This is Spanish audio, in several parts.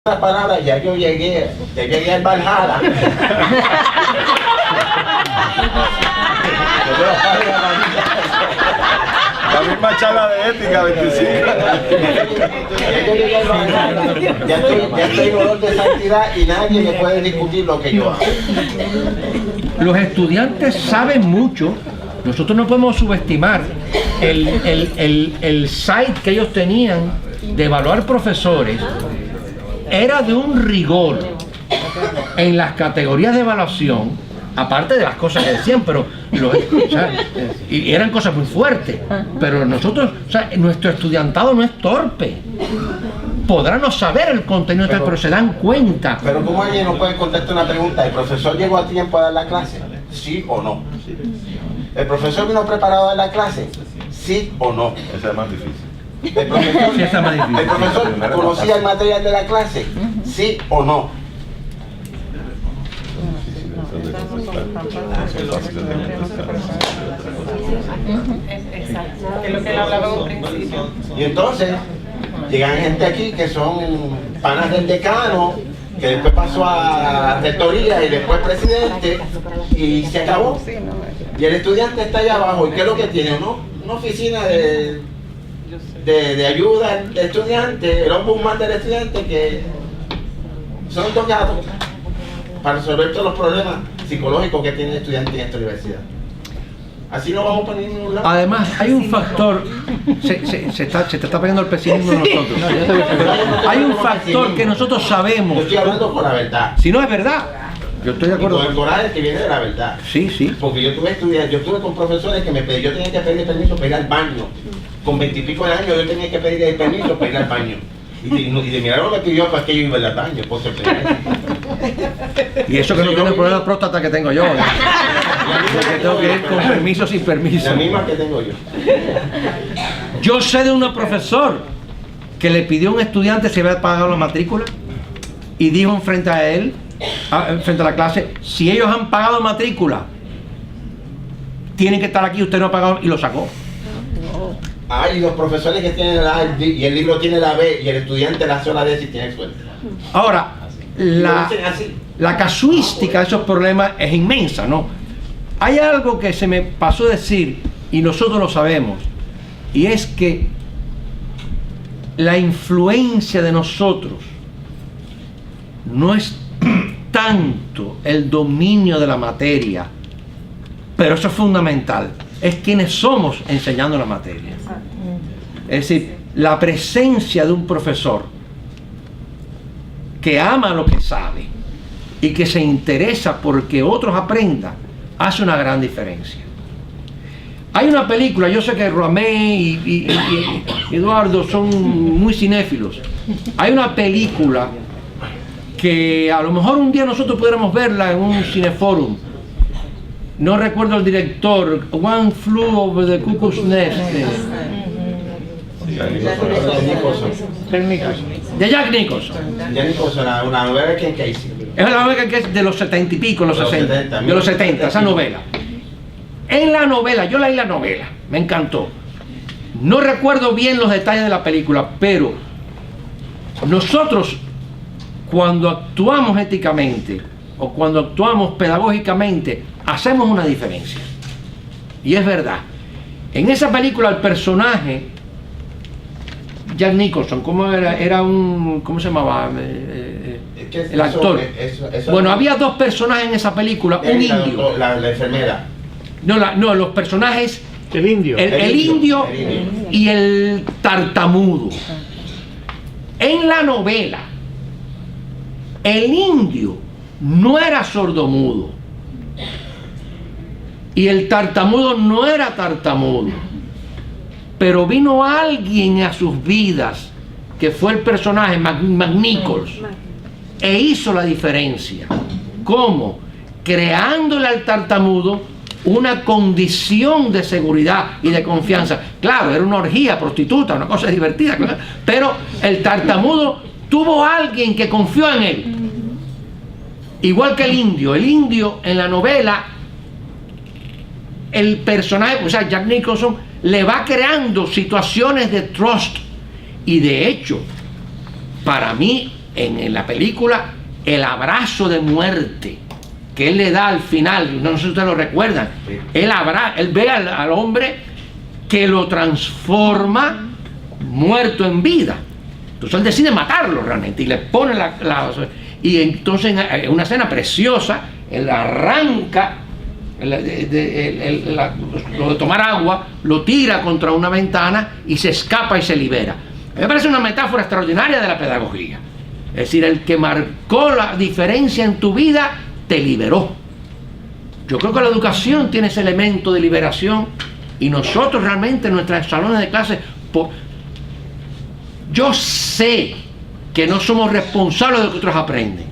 palabra, ya yo llegué al Valhalla. La misma charla de ética, 25. Ya estoy en olor de santidad y nadie me puede discutir lo que yo hago. Los estudiantes saben mucho. Nosotros no podemos subestimar el site que ellos tenían de evaluar profesores. Era de un rigor en las categorías de evaluación, aparte de las cosas que decían, pero y eran cosas muy fuertes. Pero nosotros, nuestro estudiantado no es torpe. Podrán no saber el contenido, pero se dan cuenta. Pero ¿cómo alguien no puede contestar una pregunta? ¿El profesor llegó a tiempo a dar la clase? ¿Sí o no? ¿El profesor vino preparado a dar la clase? ¿Sí o no? Esa es más difícil. ¿El profesor conocía el material de la clase? ¿Sí o no? Exacto, es lo que él hablaba en un principio. Y entonces llegan gente aquí que son panas del decano, que después pasó a rectoría y después presidente, y se acabó. Y el estudiante está allá abajo, ¿y qué es lo que tiene? Una oficina de ayuda de estudiante, el ombudsman del estudiante, que son dos gatos para resolver todos los problemas psicológicos que tiene el estudiante en esta universidad. Así no vamos a poner en ningún lado. Además, hay un factor, se está poniendo el pesimismo de nosotros. Hay un factor que nosotros sabemos. Yo estoy hablando con la verdad. Si no es verdad, yo estoy de acuerdo. Con el coraje que viene de la verdad. Sí. Porque yo estuve con profesores que yo tenía que pedir permiso para ir al baño. Con 20 y pico de años yo tenía que pedir permiso para ir al baño. Y de milagro me pidió para que yo iba al baño, por sorpresa. Y eso que no tiene el problema de próstata que tengo yo. Que tengo que ir con permiso sin permiso. La misma que tengo yo. Yo sé de un profesor que le pidió a un estudiante si había pagado la matrícula y dijo frente a él, frente a la clase, si ellos han pagado matrícula, tienen que estar aquí, usted no ha pagado, y lo sacó. Y los profesores que tienen la A y el libro tiene la B y el estudiante la sola D si tiene suerte. Ahora, la casuística de esos problemas es inmensa, ¿no? Hay algo que se me pasó a decir y nosotros lo sabemos, y es que la influencia de nosotros no es tanto el dominio de la materia, pero eso es fundamental, es quienes somos enseñando la materia. Es decir, la presencia de un profesor que ama lo que sabe y que se interesa porque otros aprendan, hace una gran diferencia. Hay una película, yo sé que Ramé y Eduardo son muy cinéfilos. Hay una película que a lo mejor un día nosotros pudiéramos verla en un cineforum. No recuerdo el director, One Flew Over the Cuckoo's Nest. De Jack Nicholson. Jack Nicholson, una novela de Ken Casey. Es una novela que es de los 70 y pico, los 60, de los 70, esa novela. En la novela, yo leí la novela, me encantó. No recuerdo bien los detalles de la película, pero nosotros cuando actuamos éticamente o cuando actuamos pedagógicamente, hacemos una diferencia. Y es verdad. En esa película el personaje Jack Nicholson, ¿cómo era? Era un... ¿cómo se llamaba? El actor. Bueno, había dos personajes en esa película, un indio. La enfermera. No, los personajes... El indio. El indio y el tartamudo. En la novela, el indio no era sordomudo. Y el tartamudo no era tartamudo. Pero vino alguien a sus vidas, que fue el personaje McNichols, e hizo la diferencia. ¿Cómo? Creándole al tartamudo una condición de seguridad y de confianza. Claro, era una orgía prostituta, una cosa divertida, claro, pero el tartamudo tuvo a alguien que confió en él. Igual que el indio en la novela, el personaje, o sea, Jack Nicholson, le va creando situaciones de trust. Y de hecho, para mí, en la película el abrazo de muerte que él le da al final, no sé si ustedes lo recuerdan, él ve al hombre que lo transforma muerto en vida. Entonces él decide matarlo realmente y le pone y entonces en una escena preciosa, él arranca lo de tomar agua, lo tira contra una ventana y se escapa y se libera. A mí me parece una metáfora extraordinaria de la pedagogía. Es decir, el que marcó la diferencia en tu vida te liberó. Yo creo que la educación tiene ese elemento de liberación y nosotros realmente en nuestros salones de clase, yo sé que no somos responsables de lo que otros aprenden,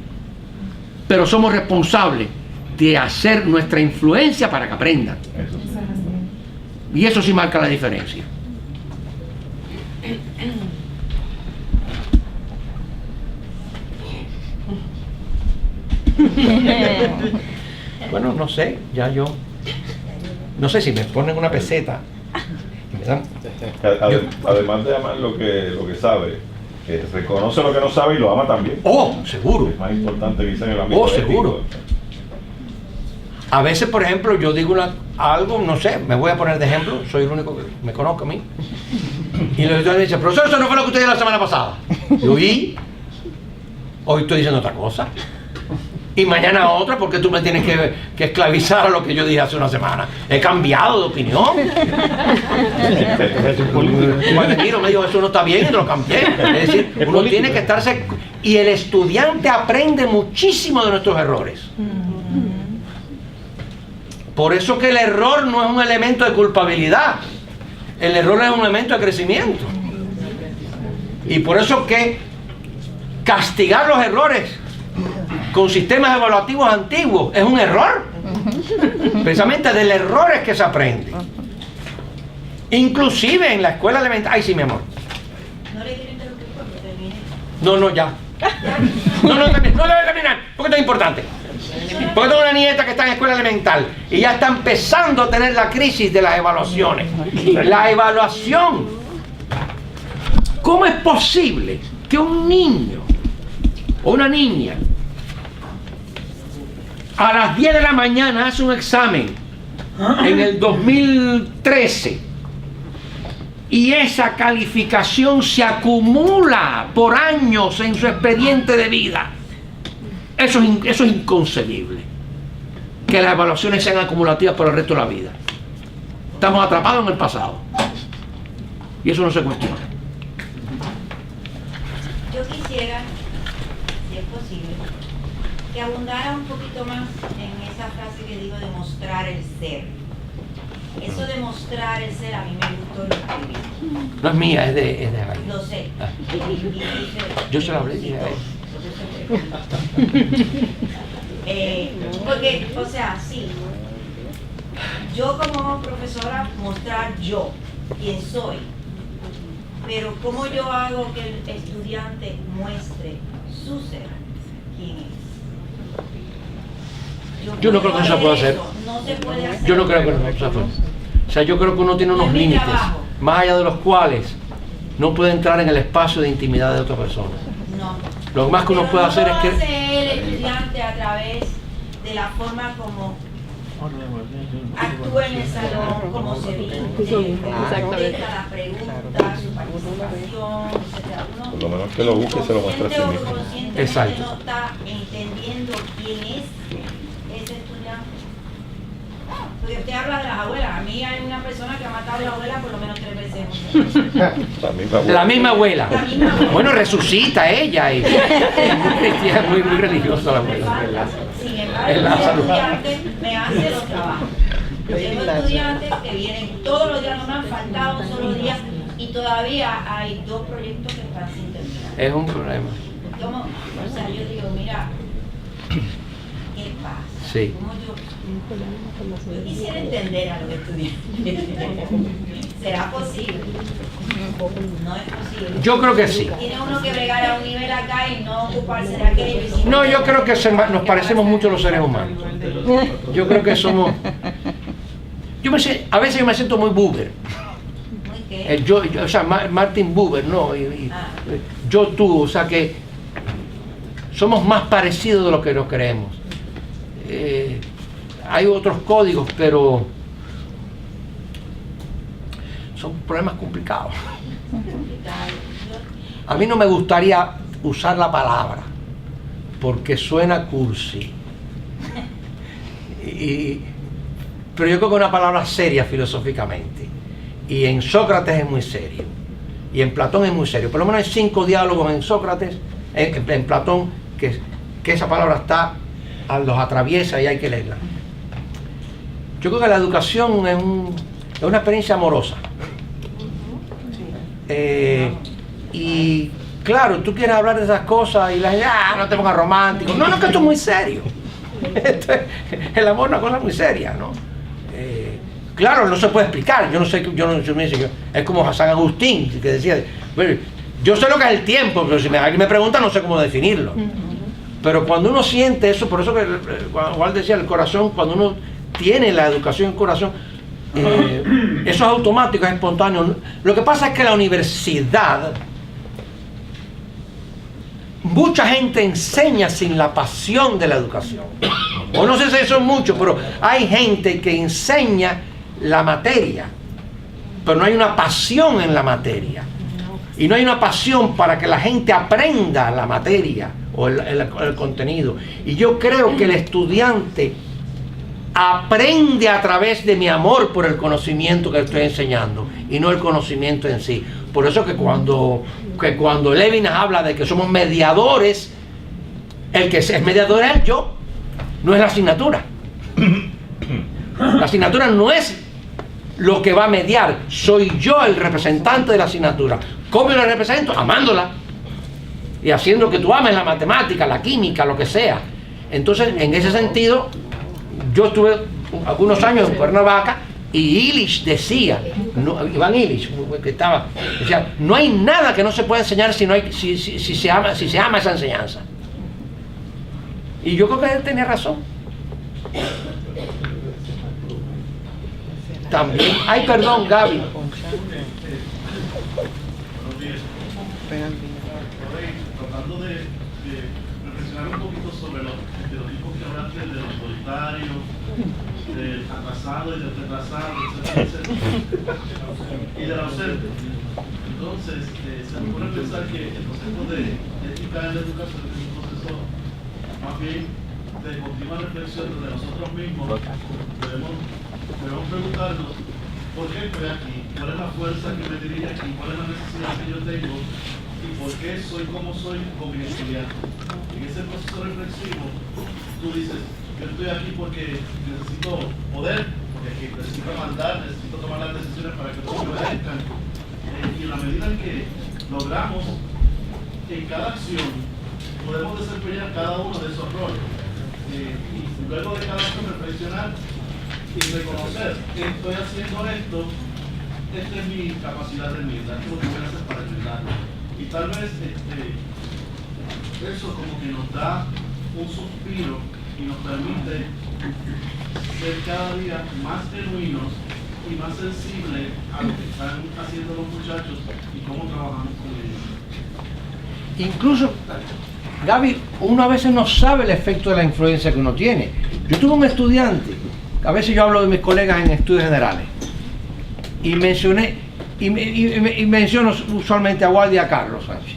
pero somos responsables de hacer nuestra influencia para que aprendan. Y eso sí marca la diferencia. Bueno, no sé, ya yo no sé si me ponen una peseta y me dan. Además de amar lo que sabe, reconoce lo que no sabe y lo ama también. Oh, seguro. Es más importante quizá en el ámbito seguro. A veces, por ejemplo, yo digo algo, no sé, me voy a poner de ejemplo, soy el único que me conozco a mí. Y los estudiantes dicen, profesor, eso no fue lo que usted dijo la semana pasada. Yo hoy estoy diciendo otra cosa. Y mañana otra, porque tú me tienes que esclavizar a lo que yo dije hace una semana. He cambiado de opinión. Guadagnino me dijo, eso no está bien y lo cambié. Es decir, uno tiene que estarse... Y el estudiante aprende muchísimo de nuestros errores. Por eso que el error no es un elemento de culpabilidad. El error es un elemento de crecimiento. Y por eso que castigar los errores con sistemas evaluativos antiguos es un error. Precisamente del error es que se aprende. Inclusive en la escuela elemental. Ay, sí, mi amor. No le quiero interrumpir porque termine. No, ya. No debe terminar, porque esto es importante. Porque tengo una nieta que está en escuela elemental y ya está empezando a tener la crisis de las evaluaciones. La evaluación. ¿Cómo es posible que un niño o una niña a las 10 de la mañana hace un examen en el 2013 y esa calificación se acumula por años en su expediente de vida? Eso es inconcebible, que las evaluaciones sean acumulativas por el resto de la vida. Estamos atrapados en el pasado y eso no se cuestiona. Yo quisiera, si es posible, que abundara un poquito más en esa frase que digo de mostrar el ser. Eso de mostrar el ser a mí me gustó lo escribí. No es mía, es de ahí. Lo sé. Ah. Yo se lo hablé y dije a él. Porque, o sea, sí, yo como profesora mostrar yo quién soy, pero cómo yo hago que el estudiante muestre su ser, quién es. Yo no creo que eso se pueda hacer. No se puede hacer. Yo no creo que no se pueda hacer. O sea, yo creo que uno tiene unos límites, más allá de los cuales no puede entrar en el espacio de intimidad de otra persona. No. Lo más que uno puede hacer es que... Lo hace el estudiante a través de la forma como actúa en el salón, cómo se viste, contesta las preguntas, su participación, etc. Por lo menos que lo busque y se lo muestre a sí mismo. Exacto. No está entendiendo quién es ese estudiante. Porque usted habla de las abuelas. A mí hay una persona que ha matado a la abuela por lo menos 3 veces. La misma abuela. La misma abuela. Bueno, resucita ella y es muy religiosa la abuela. Sin embargo, el estudiante me hace los trabajos. Tengo estudiantes que vienen todos los días, no me han faltado un solo día y todavía hay 2 proyectos que están sin terminar. Es un problema. ¿Cómo? O sea, yo digo, mira, ¿qué pasa? Sí. ¿Cómo yo quisiera entender a los estudiantes? ¿Será posible? No es posible. Yo creo que sí. Tiene uno que bregar a un nivel acá y no ocuparse de aquello. No, yo creo que nos parecemos mucho los seres humanos. Yo creo que somos... a veces yo me siento muy Buber. ¿Muy qué? O sea, Martin Buber, ¿no? Yo tú, o sea que somos más parecidos de lo que nos creemos. Hay otros códigos, pero son problemas complicados. A mí no me gustaría usar la palabra porque suena cursi, pero yo creo que es una palabra seria filosóficamente, y en Sócrates es muy serio, y en Platón es muy serio. Por lo menos hay 5 diálogos en Sócrates, en Platón, que esa palabra los atraviesa y hay que leerla. Yo creo que la educación es una experiencia amorosa. Y claro, tú quieres hablar de esas cosas y la gente, no te pongas romántico. No, que esto es muy serio. El amor es una cosa muy seria, ¿no? Claro, no se puede explicar. Yo no sé, es como San Agustín, que decía, bueno, yo sé lo que es el tiempo, pero si alguien me pregunta no sé cómo definirlo. Pero cuando uno siente eso, por eso que Juan decía, el corazón, cuando uno tiene la educación en el corazón, eso es automático, es espontáneo. Lo que pasa es que la universidad, mucha gente enseña sin la pasión de la educación. O no sé si eso es mucho, pero hay gente que enseña la materia, pero no hay una pasión en la materia. Y no hay una pasión para que la gente aprenda la materia o el contenido. Y yo creo que el estudiante aprende a través de mi amor por el conocimiento que estoy enseñando y no el conocimiento en sí. Por eso que cuando Levinas habla de que somos mediadores, el que es mediador es el yo, no es la asignatura. La asignatura no es lo que va a mediar, soy yo el representante de la asignatura. ¿Cómo yo la represento? Amándola y haciendo que tú ames la matemática, la química, lo que sea. Entonces, en ese sentido, yo estuve algunos años en Cuernavaca y Illich decía, Iván Illich, que decía, no hay nada que no se pueda enseñar si se ama esa enseñanza. Y yo creo que él tenía razón. También, perdón, Gaby. Tratando de reflexionar un poquito sobre los estereotipos que hablaste de los autoritarios, del atrasado y del retrasado, etcétera, y del ausente. Entonces, se me ocurre pensar que el proceso de ética en la educación es un proceso más bien de continua reflexión de nosotros mismos. Debemos preguntarnos por qué estoy aquí, cuál es la fuerza que me dirige aquí, cuál es la necesidad que yo tengo y por qué soy como soy con mi estudiante. En ese proceso reflexivo, tú dices, yo estoy aquí porque necesito poder, porque necesito mandar, necesito tomar las decisiones para que todos me obedezcan. Y en la medida en que logramos en cada acción, podemos desempeñar cada uno de esos roles. Y luego de cada acción reflexionar y reconocer que estoy haciendo esto, esta es mi capacidad de humildad, esto es lo que voy a hacer para ayudarlo. Y tal vez eso como que nos da un suspiro y nos permite ser cada día más genuinos y más sensibles a lo que están haciendo los muchachos y cómo trabajamos con ellos. Incluso, Gaby, uno a veces no sabe el efecto de la influencia que uno tiene. Yo tuve un estudiante, a veces yo hablo de mis colegas en estudios generales, y menciono usualmente a Waldi y a Carlos Sánchez,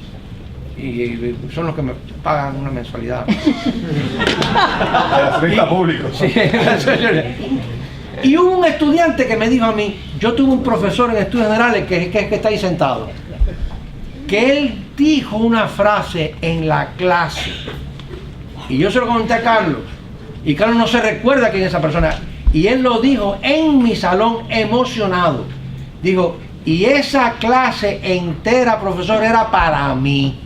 y son los que me pagan una mensualidad. Público. Sí, y hubo un estudiante que me dijo a mí, yo tuve un profesor en estudios generales que está ahí sentado, que él dijo una frase en la clase, y yo se lo comenté a Carlos, y Carlos no se recuerda quién es esa persona, y él lo dijo en mi salón emocionado. Dijo, y esa clase entera, profesor, era para mí.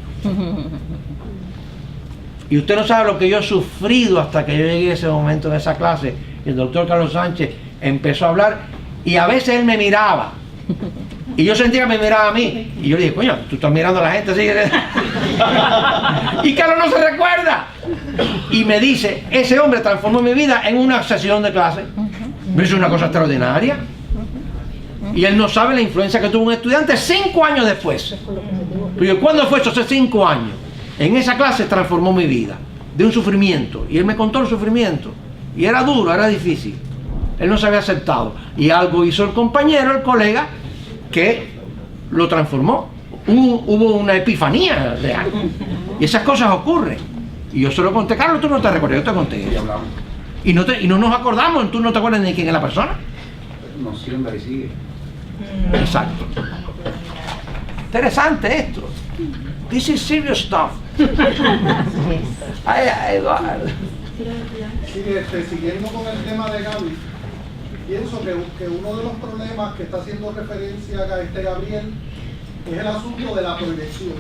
Y usted no sabe lo que yo he sufrido hasta que yo llegué a ese momento en esa clase. Y el doctor Carlos Sánchez empezó a hablar, y a veces él me miraba, y yo sentía que me miraba a mí, y yo le dije, coño, tú estás mirando a la gente así. Y Carlos no se recuerda, y me dice, ese hombre transformó mi vida en una sesión de clase. Es una cosa extraordinaria, y él no sabe la influencia que tuvo un estudiante 5 años después. Pero ¿cuándo fue eso? Hace 5 años. En esa clase transformó mi vida, de un sufrimiento. Y él me contó el sufrimiento. Y era duro, era difícil. Él no se había aceptado. Y algo hizo el compañero, el colega, que lo transformó. Hubo una epifanía real. Y esas cosas ocurren. Y yo se lo conté, Carlos, tú no te recuerdas, yo te conté. Y no nos acordamos, tú no te acuerdas ni de quién es la persona. No siembra y sigue. Exacto. Interesante esto. This is serious stuff. Ay, Eduardo. Sí, siguiendo con el tema de Gaby, pienso que uno de los problemas que está haciendo referencia a Gabriel es el asunto de la proyección.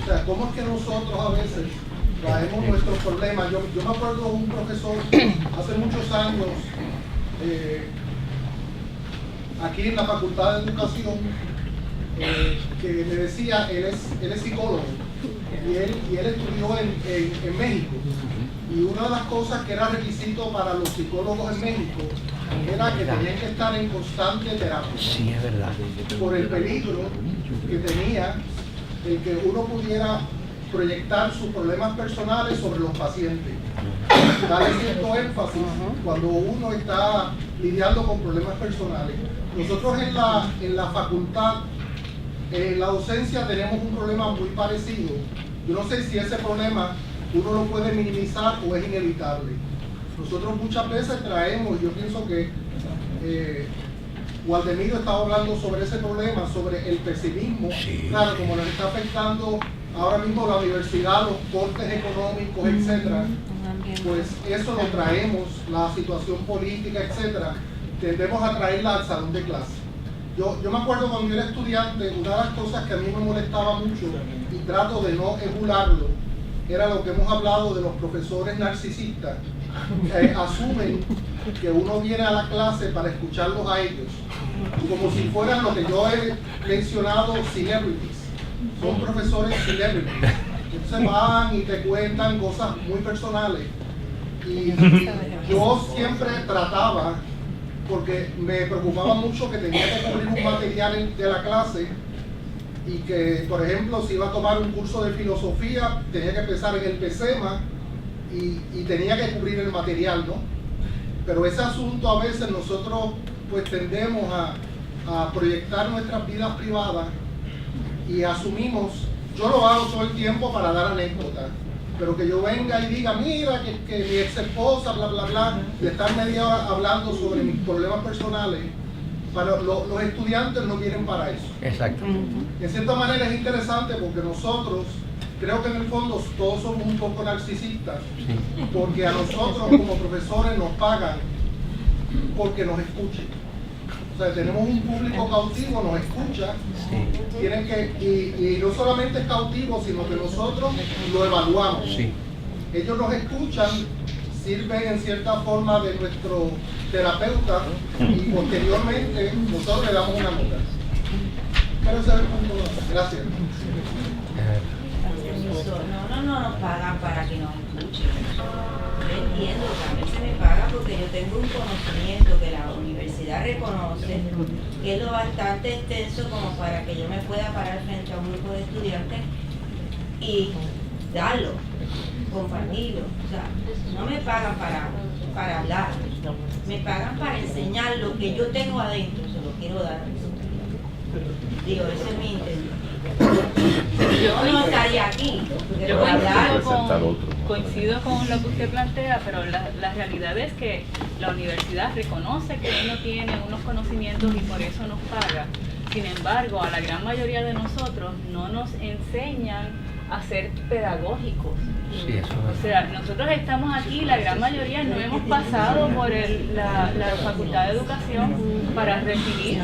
O sea, cómo es que nosotros a veces traemos nuestros problemas. Yo me acuerdo de un profesor hace muchos años, aquí en la Facultad de Educación, que me decía, él es psicólogo, y él estudió en México. Y una de las cosas que era requisito para los psicólogos en México era que tenían que estar en constante terapia. Sí, es verdad. Por el peligro que tenía el que uno pudiera proyectar sus problemas personales sobre los pacientes. Darle cierto énfasis cuando uno está lidiando con problemas personales. Nosotros en la facultad, en la docencia, tenemos un problema muy parecido. Yo no sé si ese problema uno lo puede minimizar o es inevitable. Nosotros muchas veces traemos, yo pienso que Waldemiro estaba hablando sobre ese problema, sobre el pesimismo, claro, como nos está afectando ahora mismo la universidad, los cortes económicos, etcétera, pues eso lo traemos, la situación política, etcétera, tendemos a traerla al salón de clase. Yo me acuerdo cuando yo era estudiante, una de las cosas que a mí me molestaba mucho, y trato de no emularlo, era lo que hemos hablado de los profesores narcisistas, que asumen que uno viene a la clase para escucharlos a ellos, como si fueran lo que yo he mencionado, celebrities. Son profesores celebrities. Entonces van y te cuentan cosas muy personales. Y yo siempre trataba, porque me preocupaba mucho que tenía que cubrir un material de la clase, y que, por ejemplo, si iba a tomar un curso de filosofía, tenía que empezar en el PCEMA y tenía que cubrir el material, ¿no? Pero ese asunto a veces nosotros pues tendemos a proyectar nuestras vidas privadas y asumimos, yo lo hago todo el tiempo para dar anécdotas, pero que yo venga y diga, mira, que mi ex esposa, bla, bla, bla, y estar media hora hablando sobre mis problemas personales, para los estudiantes no vienen para eso. Exacto. En cierta manera es interesante porque nosotros, creo que en el fondo todos somos un poco narcisistas, porque a nosotros como profesores nos pagan porque nos escuchen. O sea, tenemos un público cautivo, nos escucha, tienen y no solamente es cautivo, sino que nosotros lo evaluamos. Ellos nos escuchan, sirven en cierta forma de nuestro terapeuta y posteriormente nosotros le damos una nota. Quiero saber cómo. Gracias. No nos pagan para que nos escuchen. Yo entiendo que a veces me pagan porque yo tengo un conocimiento que la universidad reconoce, que es lo bastante extenso como para que yo me pueda parar frente a un grupo de estudiantes y darlo, compartirlo. O sea, no me pagan para hablar, me pagan para enseñar lo que yo tengo adentro, se lo quiero dar. Digo, ese es mi intención. Yo no estaría aquí, Yo hablar coincido con lo que usted plantea, pero la realidad es que la universidad reconoce que uno tiene unos conocimientos y por eso nos paga. Sin embargo, a la gran mayoría de nosotros no nos enseñan a ser pedagógicos. O sea, nosotros estamos aquí, la gran mayoría no hemos pasado por la Facultad de Educación para recibir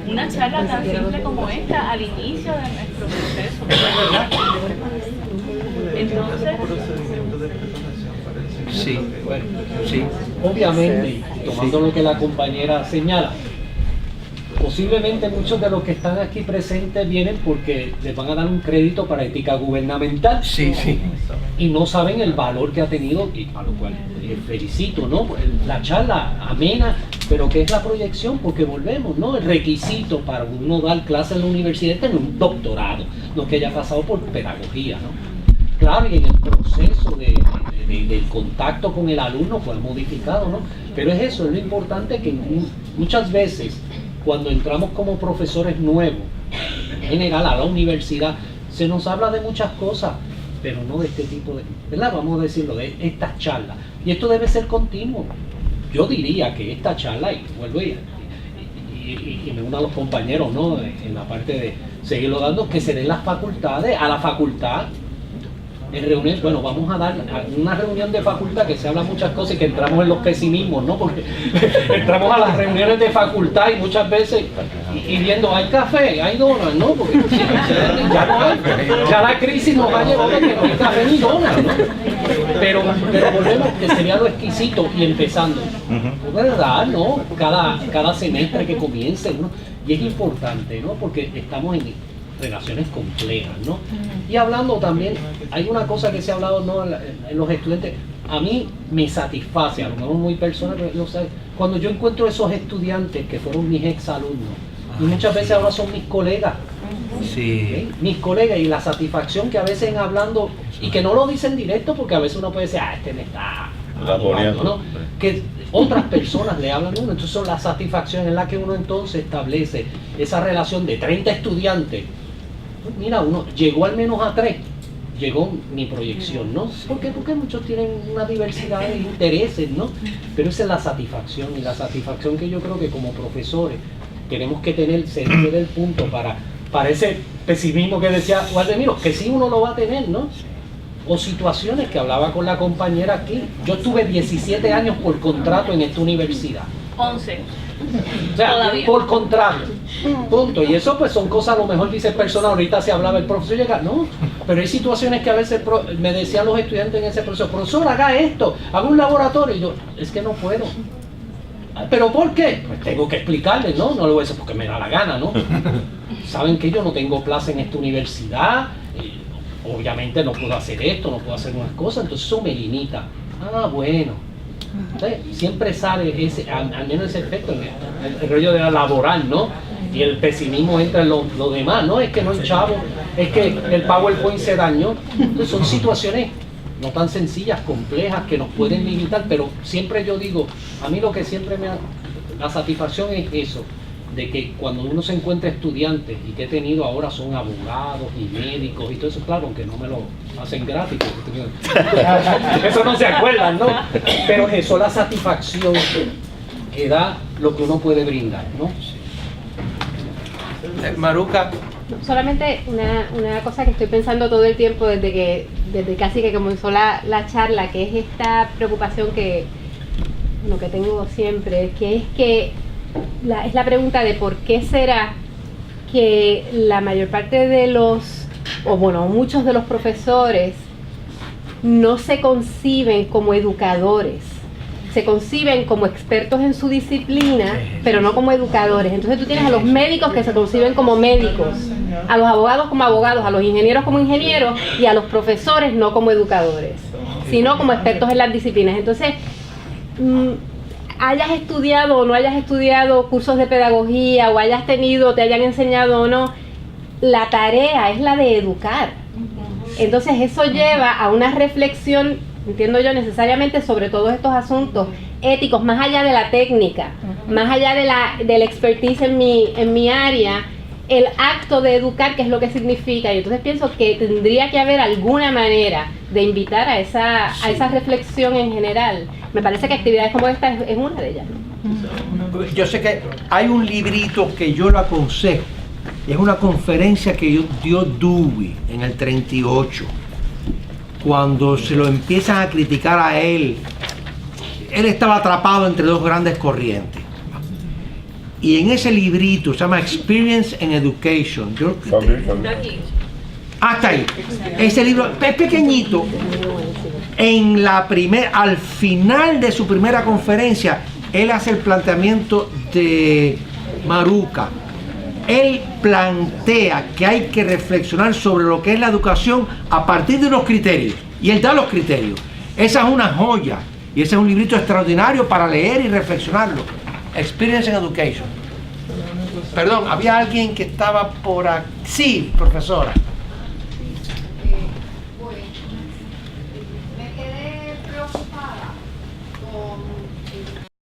una charla tan simple como esta al inicio de nuestro proceso. Entonces, sí, obviamente, tomando lo que la compañera señala, posiblemente muchos de los que están aquí presentes vienen porque les van a dar un crédito para ética gubernamental. Y no saben el valor que ha tenido, y a lo cual felicito, ¿no? La charla amena, pero ¿qué es la proyección? Porque volvemos, ¿no? El requisito para uno dar clase en la universidad es tener un doctorado, no que haya pasado por pedagogía, ¿no? claro, y en el proceso del contacto con el alumno pues ha modificado, ¿no? Pero es eso, es lo importante que muchas veces cuando entramos como profesores nuevos, en general a la universidad, se nos habla de muchas cosas, pero no de este tipo de, ¿verdad? Vamos a decirlo, de estas charlas. Y esto debe ser continuo. Yo diría que esta charla, y vuelvo y me uno a los compañeros, ¿no? En la parte de seguirlo dando, que se den las facultades, a la facultad, en reuniones, bueno, vamos a dar una reunión de facultad que se habla muchas cosas y que entramos en los pesimismos, ¿no? Porque entramos a las reuniones de facultad y muchas veces y viendo, hay café, hay donas, ¿no? Porque ya no hay, ya la crisis nos ha llevado a que no hay café ni donas, ¿no? Pero volvemos que sería lo exquisito y empezando, ¿verdad? ¿No? Cada semestre que comience, ¿no? Y es importante, ¿no? Porque estamos en relaciones complejas, ¿no? Y hablando también, hay una cosa que se ha hablado, ¿no? En los estudiantes, a mí me satisface, a lo mejor muy personal, pero no sé, cuando yo encuentro esos estudiantes que fueron mis exalumnos, y muchas veces ahora son mis colegas, sí. Mis colegas, y la satisfacción que a veces hablando, y que no lo dicen directo, porque a veces uno puede decir, este me está hablando, ¿no? Que otras personas le hablan a uno, entonces son la satisfacción en la que uno entonces establece esa relación de 30 estudiantes. Mira, uno llegó al menos a 3, llegó mi proyección, ¿no? ¿Por qué? Porque muchos tienen una diversidad de intereses, ¿no? Pero esa es la satisfacción, y la satisfacción que yo creo que como profesores tenemos que tener, ser el punto para ese pesimismo que decía Guardemiro, que sí uno lo va a tener, ¿no? O situaciones que hablaba con la compañera aquí. Yo tuve 17 años por contrato en esta universidad. 11. O sea, Todavía. por contrato, punto. Y eso pues son cosas, a lo mejor dice persona, ahorita se hablaba el profesor llega, no, pero hay situaciones que a veces me decían los estudiantes en ese proceso, profesor, haga esto, haga un laboratorio, y yo, es que no puedo. ¿Pero por qué? Pues tengo que explicarles, ¿no? No lo voy a decir porque me da la gana, ¿no? Saben que yo no tengo plaza en esta universidad, obviamente no puedo hacer esto, no puedo hacer unas cosas, entonces eso me limita. Ah, bueno. ¿Sí? Siempre sale ese, al menos ese efecto, el rollo de la laboral, ¿no? Y el pesimismo entra en lo demás, ¿no? Es que no hay chavo, es que el PowerPoint se dañó. Entonces son situaciones no tan sencillas, complejas, que nos pueden limitar, pero siempre yo digo, a mí lo que siempre la satisfacción es eso, de que cuando uno se encuentra estudiantes, y que he tenido ahora son abogados y médicos y todo eso, claro, aunque no me lo hacen gratis, eso no se acuerdan, ¿no? Pero eso, la satisfacción que da lo que uno puede brindar, ¿no? Maruca. Solamente una cosa que estoy pensando todo el tiempo desde casi que comenzó la charla, que es esta preocupación que tengo siempre, que es que es la pregunta de por qué será que la mayor parte de muchos de los profesores no se conciben como educadores, se conciben como expertos en su disciplina, pero no como educadores. Entonces tú tienes a los médicos que se conciben como médicos, a los abogados como abogados, a los ingenieros como ingenieros, y a los profesores no como educadores, sino como expertos en las disciplinas. Entonces, hayas estudiado o no hayas estudiado cursos de pedagogía, o hayas tenido, te hayan enseñado o no, la tarea es la de educar. Entonces eso lleva a una reflexión, entiendo yo, necesariamente sobre todos estos asuntos éticos, más allá de la técnica, más allá de la expertise en mi área, el acto de educar, qué es lo que significa. Y entonces pienso que tendría que haber alguna manera de invitar a esa reflexión en general. Me parece que actividades como esta es una de ellas. Yo sé que hay un librito que yo lo aconsejo. Es una conferencia que dio Dewey en el 38. Cuando se lo empiezan a criticar a él estaba atrapado entre dos grandes corrientes. Y en ese librito, se llama Experience in Education. Hasta ahí. Ese libro es pequeñito. Al final de su primera conferencia, él hace el planteamiento de Maruca. Él plantea que hay que reflexionar sobre lo que es la educación a partir de unos criterios. Y él da los criterios. Esa es una joya. Y ese es un librito extraordinario para leer y reflexionarlo. Experience in Education. Perdón, había alguien que estaba por aquí. Sí, profesora. con